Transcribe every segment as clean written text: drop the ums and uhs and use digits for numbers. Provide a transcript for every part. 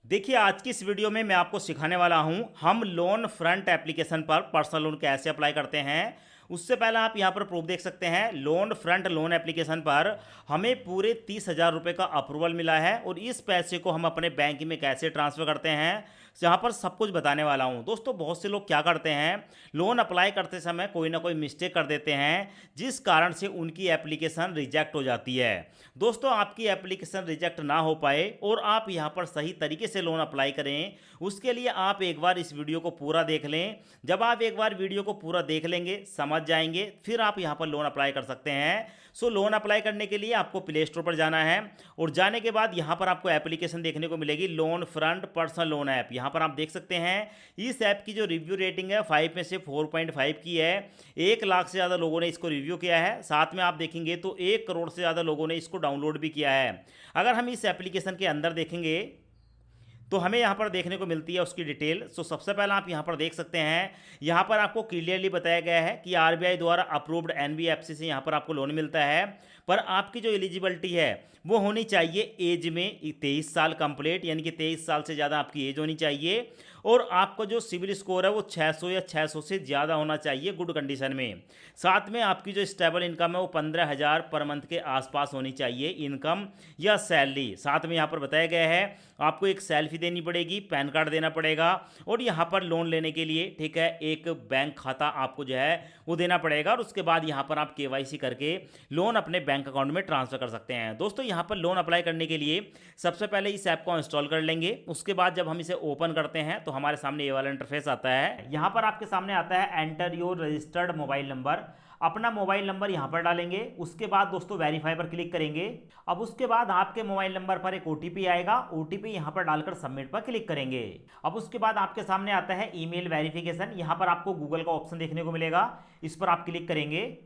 देखिए, आज की इस वीडियो में मैं आपको सिखाने वाला हूं हम लोन फ्रंट एप्लीकेशन पर पर्सनल लोन कैसे अप्लाई करते हैं। उससे पहले आप यहां पर प्रूफ देख सकते हैं। लोन फ्रंट लोन एप्लीकेशन पर हमें पूरे 30,000 रुपये का अप्रूवल मिला है और इस पैसे को हम अपने बैंक में कैसे ट्रांसफ़र करते हैं, यहाँ पर सब कुछ बताने वाला हूँ। दोस्तों, बहुत से लोग क्या करते हैं, लोन अप्लाई करते समय कोई ना कोई मिस्टेक कर देते हैं, जिस कारण से उनकी एप्लीकेशन रिजेक्ट हो जाती है। दोस्तों, आपकी एप्लीकेशन रिजेक्ट ना हो पाए और आप यहाँ पर सही तरीके से लोन अप्लाई करें, उसके लिए आप एक बार इस वीडियो को पूरा देख लें। जब आप एक बार वीडियो को पूरा देख लेंगे, समझ जाएंगे, फिर आप यहाँ पर लोन अप्लाई कर सकते हैं। सो लोन अप्लाई करने के लिए आपको प्ले स्टोर पर जाना है और जाने के बाद यहाँ पर आपको एप्लीकेशन देखने को मिलेगी, loan front personal loan app. यहाँ पर आप देख सकते हैं इस ऐप की जो रिव्यू रेटिंग है 5 में से 4.5 की है। 1 लाख से ज़्यादा लोगों ने इसको रिव्यू किया है। साथ में आप देखेंगे तो 1 करोड़ से ज़्यादा लोगों ने इसको डाउनलोड भी किया है। अगर हम इस एप्लीकेशन के अंदर देखेंगे तो हमें यहाँ पर देखने को मिलती है उसकी डिटेल। सो सबसे पहले आप यहाँ पर देख सकते हैं, यहाँ पर आपको क्लियरली बताया गया है कि आरबीआई द्वारा अप्रूव्ड एनबीएफसी से यहाँ पर आपको लोन मिलता है। पर आपकी जो एलिजिबिलिटी है वो होनी चाहिए एज में 23 साल कंप्लीट, यानी कि 23 साल से ज़्यादा आपकी एज होनी चाहिए। और आपका जो सिविल स्कोर है वो 600 या 600 से ज़्यादा होना चाहिए गुड कंडीशन में। साथ में आपकी जो स्टेबल इनकम है वो 15,000 पर मंथ के आसपास होनी चाहिए इनकम या सैलरी। साथ में यहाँ पर बताया गया है आपको एक सेल्फी देनी पड़ेगी, पैन कार्ड देना पड़ेगा और यहाँ पर लोन लेने के लिए, ठीक है, एक बैंक खाता आपको जो है वो देना पड़ेगा। और उसके बाद यहाँ पर आप केवाईसी करके लोन अपने बैंक अकाउंट में ट्रांसफर कर सकते हैं। दोस्तों, यहाँ पर लोन अप्लाई करने के लिए सबसे पहले इस ऐप को इंस्टॉल कर लेंगे। उसके बाद जब हम इसे ओपन करते हैं तो हमारे सामने ये वाला इंटरफेस आता है। यहाँ पर आपके सामने आता है enter your registered mobile number. अपना मोबाइल नंबर यहाँ पर डालेंगे। उसके बाद दोस्तों वेरीफाई पर क्लिक करेंगे। अब उसके बाद आपके मोबाइल नंबर पर एक ओटीपी आएगा, ओटीपी यहाँ पर डालकर सबमिट पर क्लिक करेंगे। अब उसके बाद आपके सामने आता है ईमेल वेरिफिकेशन। यहाँ पर आपको गूगल का ऑप्शन देखने को मिलेगा, इस पर आप क्लिक करेंगे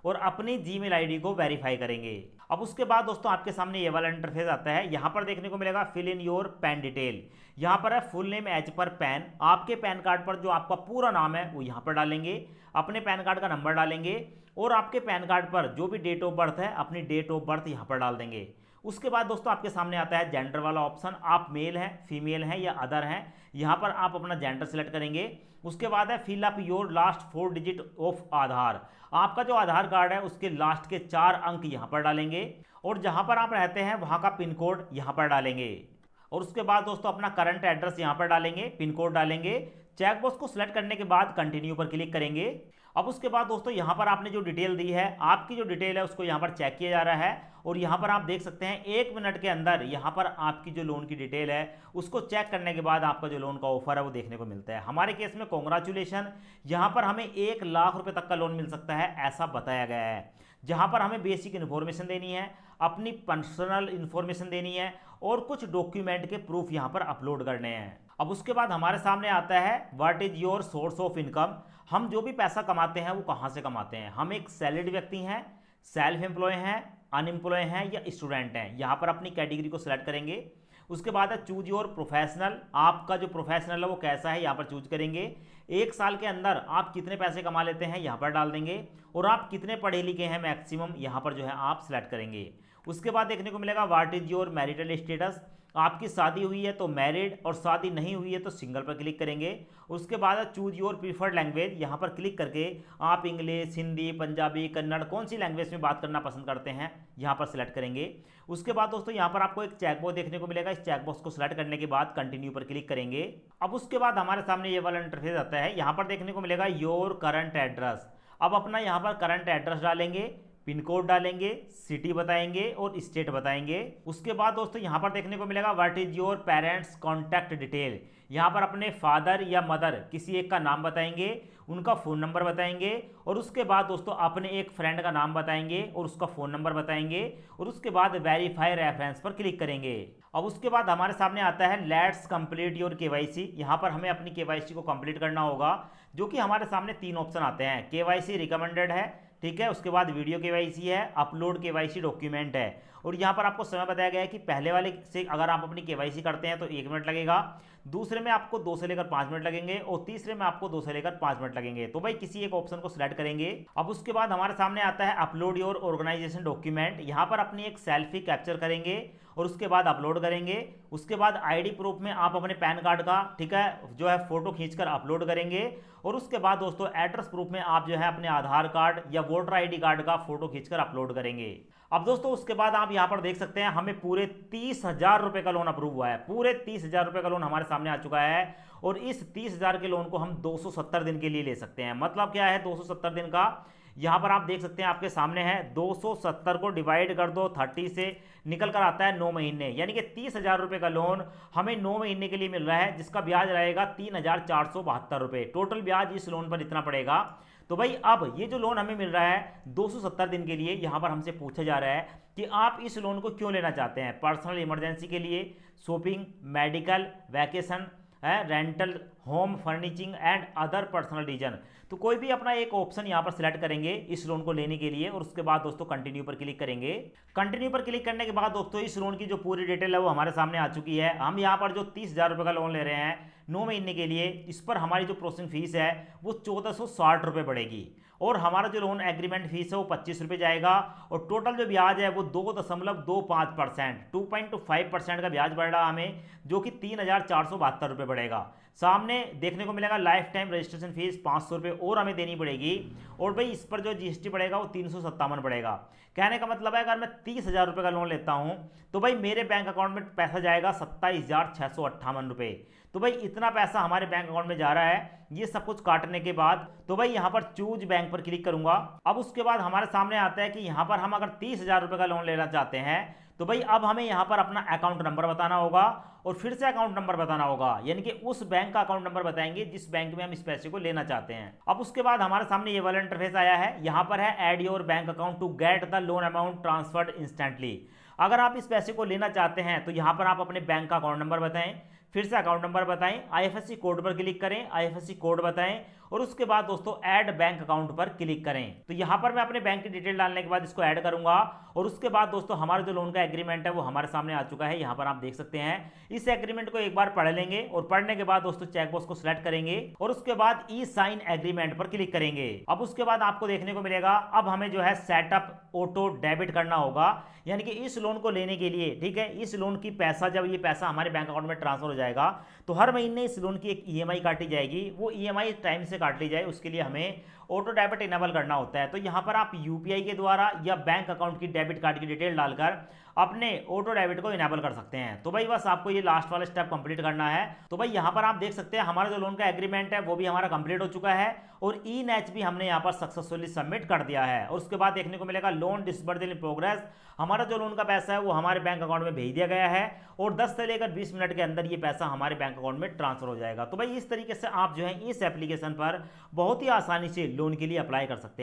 और अपनी जीमेल आईडी को वेरीफाई करेंगे। अब उसके बाद दोस्तों आपके सामने ये वाला इंटरफेस आता है। यहाँ पर देखने को मिलेगा fill in your PAN detail. यहाँ पर है full name as per PAN. आपके पैन कार्ड पर जो आपका पूरा नाम है वो यहाँ पर डालेंगे, अपने पैन कार्ड का नंबर डालेंगे और आपके पैन कार्ड पर जो भी डेट ऑफ बर्थ है अपनी डेट ऑफ बर्थ यहाँ पर डाल देंगे। उसके बाद दोस्तों आपके सामने आता है जेंडर वाला ऑप्शन। आप मेल हैं, फीमेल हैं या अदर हैं, यहाँ पर आप अपना जेंडर सेलेक्ट करेंगे। उसके बाद है fill up your last 4 digit of Aadhaar. आपका जो आधार कार्ड है उसके लास्ट के 4 अंक यहाँ पर डालेंगे और जहाँ पर आप रहते हैं वहाँ का पिन कोड यहाँ पर डालेंगे। और उसके बाद दोस्तों अपना करंट एड्रेस यहाँ पर डालेंगे, पिन कोड डालेंगे। चेकबॉक्स को सिलेक्ट करने के बाद कंटिन्यू पर क्लिक करेंगे। अब उसके बाद दोस्तों यहाँ पर आपने जो डिटेल दी है, आपकी जो डिटेल है उसको यहाँ पर चेक किया जा रहा है और यहाँ पर आप देख सकते हैं 1 मिनट के अंदर यहाँ पर आपकी जो लोन की डिटेल है उसको चेक करने के बाद आपका जो लोन का ऑफर है वो देखने को मिलता है। हमारे केस में कॉन्ग्रेचुलेशन, यहाँ पर हमें 1 लाख रुपए तक का लोन मिल सकता है ऐसा बताया गया है। जहाँ पर हमें बेसिक इन्फॉर्मेशन देनी है, अपनी पर्सनल इन्फॉर्मेशन देनी है और कुछ डॉक्यूमेंट के प्रूफ यहाँ पर अपलोड करने हैं। अब उसके बाद हमारे सामने आता है what is your source of income. हम जो भी पैसा कमाते हैं वो कहाँ से कमाते हैं। हम एक सैलरीड व्यक्ति हैं, सेल्फ एम्प्लॉय हैं, अनएम्प्लॉय हैं या स्टूडेंट हैं। यहाँ पर अपनी कैटेगरी को सिलेक्ट करेंगे। उसके बाद है चूज योर प्रोफेशनल। आपका जो प्रोफेशनल है वो कैसा है यहाँ पर चूज करेंगे। 1 साल के अंदर आप कितने पैसे कमा लेते हैं यहाँ पर डाल देंगे और आप कितने पढ़े लिखे हैं मैक्सिमम यहाँ पर जो है आप सिलेक्ट करेंगे। उसके बाद देखने को मिलेगा what is your marital status. आपकी शादी हुई है तो मैरिड और शादी नहीं हुई है तो सिंगल पर क्लिक करेंगे। उसके बाद चूज योर प्रीफर्ड लैंग्वेज। यहाँ पर क्लिक करके आप इंग्लिश, हिंदी, पंजाबी, कन्नड़ कौन सी लैंग्वेज में बात करना पसंद करते हैं यहाँ पर सिलेक्ट करेंगे। उसके बाद दोस्तों यहाँ पर आपको एक चेकबॉक्स देखने को मिलेगा। इस चेकबॉक्स को सिलेक्ट करने के बाद कंटिन्यू पर क्लिक करेंगे। अब उसके बाद हमारे सामने ये वाला इंटरफेस आता है। यहाँ पर देखने को मिलेगा योर करंट एड्रेस। अब अपना यहाँ पर करंट एड्रेस डालेंगे, पिन कोड डालेंगे, सिटी बताएंगे और स्टेट बताएंगे। उसके बाद दोस्तों यहाँ पर देखने को मिलेगा what is your parents contact detail. यहाँ पर अपने फादर या मदर किसी एक का नाम बताएंगे, उनका फ़ोन नंबर बताएंगे और उसके बाद दोस्तों अपने एक फ्रेंड का नाम बताएंगे और उसका फ़ोन नंबर बताएंगे और उसके बाद वेरीफाई रेफरेंस पर क्लिक करेंगे। अब उसके बाद हमारे सामने आता है लेट्स कंप्लीट योर केवाईसी। यहाँ पर हमें अपनी केवाईसी को कंप्लीट करना होगा, जो कि हमारे सामने 3 ऑप्शन आते हैं। केवाईसी रिकमेंडेड है, ठीक है, उसके बाद वीडियो केवाईसी है, अपलोड केवाईसी डॉक्यूमेंट है और यहाँ पर आपको समय बताया गया है कि पहले वाले से अगर आप अपनी केवाईसी करते हैं तो 1 मिनट लगेगा, दूसरे में आपको 2 से लेकर 5 मिनट लगेंगे और तीसरे में आपको 2 से लेकर 5 मिनट लगेंगे। तो भाई किसी एक ऑप्शन को सिलेक्ट करेंगे। अब उसके बाद हमारे सामने आता है अपलोड योर ऑर्गेनाइजेशन डॉक्यूमेंट। यहाँ पर अपनी एक सेल्फी कैप्चर करेंगे और उसके बाद अपलोड करेंगे। उसके बाद आईडी प्रूफ में आप अपने पैन कार्ड का, ठीक है, जो है फोटो खींचकर अपलोड करेंगे। और उसके बाद दोस्तों एड्रेस प्रूफ में आप जो है अपने आधार कार्ड या वोटर आईडी कार्ड का फोटो खींचकर अपलोड करेंगे। अब दोस्तों उसके बाद आप यहां पर देख सकते हैं हमें पूरे 30,000 रुपए का लोन अप्रूव हुआ है। पूरे 30,000 रुपए का लोन हमारे सामने आ चुका है और इस 30,000 के लोन को हम 270 दिन के लिए ले सकते हैं। मतलब क्या है 270 दिन का, यहां पर आप देख सकते हैं आपके सामने है 270 को डिवाइड कर दो 30 से, निकल कर आता है 9 महीने, यानी कि 30,000 रुपए का लोन हमें 9 महीने के लिए मिल रहा है, जिसका ब्याज रहेगा 3,472 रुपए। टोटल ब्याज इस लोन पर इतना पड़ेगा। तो भाई अब ये जो लोन हमें मिल रहा है 270 दिन के लिए, यहां पर हमसे पूछा जा रहा है कि आप इस लोन को क्यों लेना चाहते हैं। पर्सनल इमरजेंसी के लिए, shopping, medical, vacation, rental, home furnishing and other personal reason. तो कोई भी अपना एक ऑप्शन यहाँ पर सिलेक्ट करेंगे इस लोन को लेने के लिए और उसके बाद दोस्तों कंटिन्यू पर क्लिक करेंगे। कंटिन्यू पर क्लिक करने के बाद दोस्तों इस लोन की जो पूरी डिटेल है वो हमारे सामने आ चुकी है। हम यहाँ पर जो 30,000 रुपये का लोन ले रहे हैं 9 महीने के लिए, इस पर हमारी जो प्रोसेसिंग फीस है वो 1460 रुपये पड़ेगी और हमारा जो लोन एग्रीमेंट फीस है वो 25 रुपये जाएगा और टोटल जो ब्याज है वो 2.25%, 2.25% का ब्याज बढ़ रहा हमें, जो कि 3,472 रुपये बढ़ेगा। सामने देखने को मिलेगा लाइफ टाइम रजिस्ट्रेशन फीस 500 रुपये और हमें देनी पड़ेगी और भाई इस पर जो जीएसटी पड़ेगा वो 357 पड़ेगा। कहने का मतलब है अगर मैं 30,000 रुपये का लोन लेता हूं तो भाई मेरे बैंक अकाउंट में पैसा जाएगा 27,658 रुपये। तो भाई इतना पैसा हमारे बैंक अकाउंट में जा रहा है ये सब कुछ काटने के बाद। तो भाई यहाँ पर चूज बैंक पर क्लिक करूंगा। अब उसके बाद हमारे सामने आता है कि यहाँ पर हम अगर 30,000 रुपये का लोन लेना चाहते हैं तो भाई अब हमें यहाँ पर अपना अकाउंट नंबर बताना होगा और फिर से अकाउंट नंबर बताना होगा, यानी कि उस बैंक का अकाउंट नंबर बताएंगे जिस बैंक में हम इस पैसे को लेना चाहते हैं। अब उसके बाद हमारे सामने ये वाला इंटरफेस आया है, यहाँ पर है add your bank account to get the loan amount transferred instantly. अगर आप इस पैसे को लेना चाहते हैं तो यहाँ पर आप अपने बैंक का अकाउंट नंबर बताएं, फिर से अकाउंट नंबर बताएं, आईएफएससी कोड पर क्लिक करें, आईएफएससी कोड बताएं और उसके बाद दोस्तों ऐड बैंक अकाउंट पर क्लिक करें। तो यहाँ पर मैं अपने बैंक की डिटेल डालने के बाद इसको ऐड करूंगा और उसके बाद दोस्तों हमारा जो लोन का एग्रीमेंट है वो हमारे सामने आ चुका है। यहाँ पर आप देख सकते हैं इस एग्रीमेंट को एक बार पढ़ लेंगे और पढ़ने के बाद दोस्तों चेकबॉक्स को सिलेक्ट करेंगे और उसके बाद ई साइन एग्रीमेंट पर क्लिक करेंगे। अब उसके बाद आपको देखने को मिलेगा अब हमें जो है सेटअप ऑटो डेबिट करना होगा, यानी कि इस लोन को लेने के लिए, ठीक है, इस लोन की पैसा जब ये पैसा हमारे बैंक अकाउंट में ट्रांसफर हो जाएगा तो हर महीने इस लोन की एक ईएमआई काटी जाएगी। वो ईएमआई टाइम से काट ली जाए उसके लिए हमें ऑटो डेबिट इनेबल करना होता है। तो यहाँ पर आप यूपीआई के द्वारा या बैंक अकाउंट की डेबिट कार्ड की डिटेल डालकर अपने ऑटो डेबिट को इनेबल कर सकते हैं। तो भाई बस आपको ये लास्ट वाला स्टेप कंप्लीट करना है। तो भाई यहाँ पर आप देख सकते हैं हमारा जो लोन का एग्रीमेंट है वो भी हमारा कंप्लीट हो चुका है और ई नैच भी हमने यहाँ पर सक्सेसफुली सबमिट कर दिया है और उसके बाद देखने को मिलेगा लोन डिसबर्सल इन प्रोग्रेस। हमारा जो लोन का पैसा है वो हमारे बैंक अकाउंट में भेज दिया गया है और 10 से लेकर 20 मिनट के अंदर ये पैसा हमारे बैंक अकाउंट में ट्रांसफर हो जाएगा। तो भाई इस तरीके से आप जो है इस एप्लीकेशन पर बहुत ही आसानी से लोन के लिए अप्लाई कर सकते हैं।